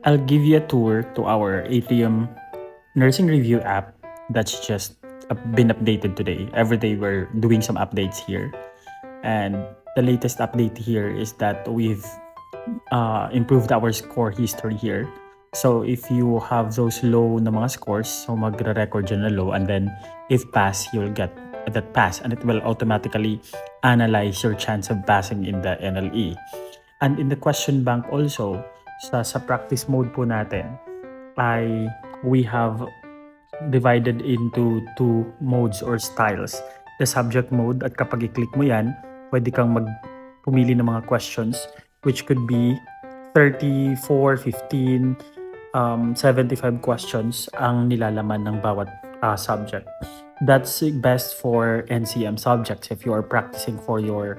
I'll give you a tour to our ATM nursing review app that's just been updated today. Every day we're doing some updates here. And the latest update here is that we've improved our score history here. So if you have those low na mga scores, so magre-record dyan na low, and then if pass, you'll get that pass, and it will automatically analyze your chance of passing in the NLE. And in the question bank also, sa practice mode po natin, we have divided into two modes or styles. The subject mode, at kapag i-click mo yan, pwede kang pumili ng mga questions which could be 34, 15, 75 questions ang nilalaman ng bawat subject. That's best for NCM subjects if you are practicing for your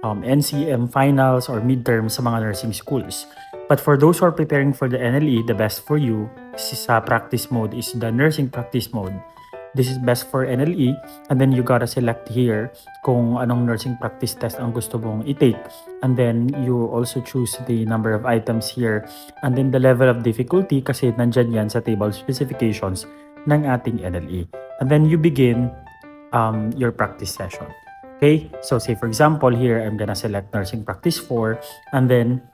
NCM finals or midterms sa mga nursing schools. But for those who are preparing for the NLE, the best for you sa practice mode is the nursing practice mode. This is best for NLE, and then you gotta select here kung anong nursing practice test ang gusto mong i-take. And then you also choose the number of items here, and then the level of difficulty kasi nandyan yan sa table specifications ng ating NLE. And then you begin your practice session. Okay, so say for example here, I'm gonna select nursing practice 4, and then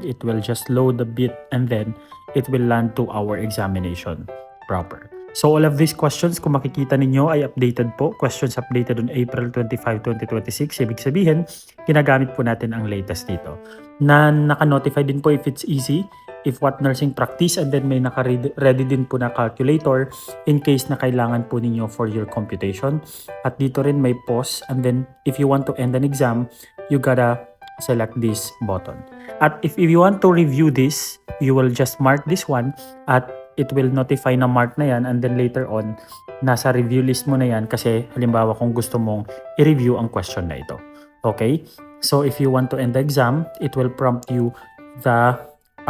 it will just load a bit, and then it will land to our examination proper. So all of these questions, kung makikita ninyo, ay updated po. Questions updated on April 25, 2026. Ibig sabihin, ginagamit po natin ang latest dito. Naka-notify din po if it's easy, if what nursing practice, and then may naka-ready din po na calculator in case na kailangan po ninyo for your computation. At dito rin may pause, and then if you want to end an exam, you gotta select this button. At if you want to review this, you will just mark this one at it will notify na mark na yan, and then later on, nasa review list mo na yan kasi halimbawa kung gusto mong i-review ang question na ito. Okay? So if you want to end the exam, it will prompt you the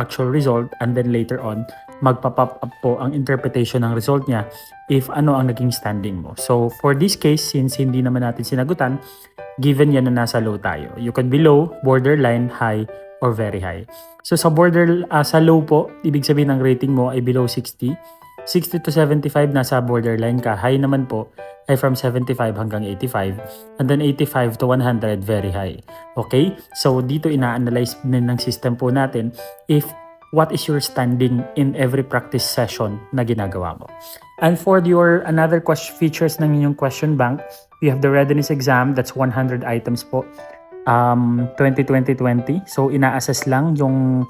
actual result, and then later on, magpa-pop up po ang interpretation ng result niya if ano ang naging standing mo. So for this case, since hindi naman natin sinagutan, given yan na nasa low tayo. You can be low, borderline, high, or very high. So sa sa low po, ibig sabihin ng rating mo ay below 60. 60 to 75 nasa borderline ka. High naman po ay from 75 hanggang 85. And then 85 to 100, very high. Okay? So dito ina-analyze ng system po natin if what is your standing in every practice session na ginagawa mo. And for your another features ng inyong question bank, we have the readiness exam, that's 100 items po. 2020. So ina-assess lang yung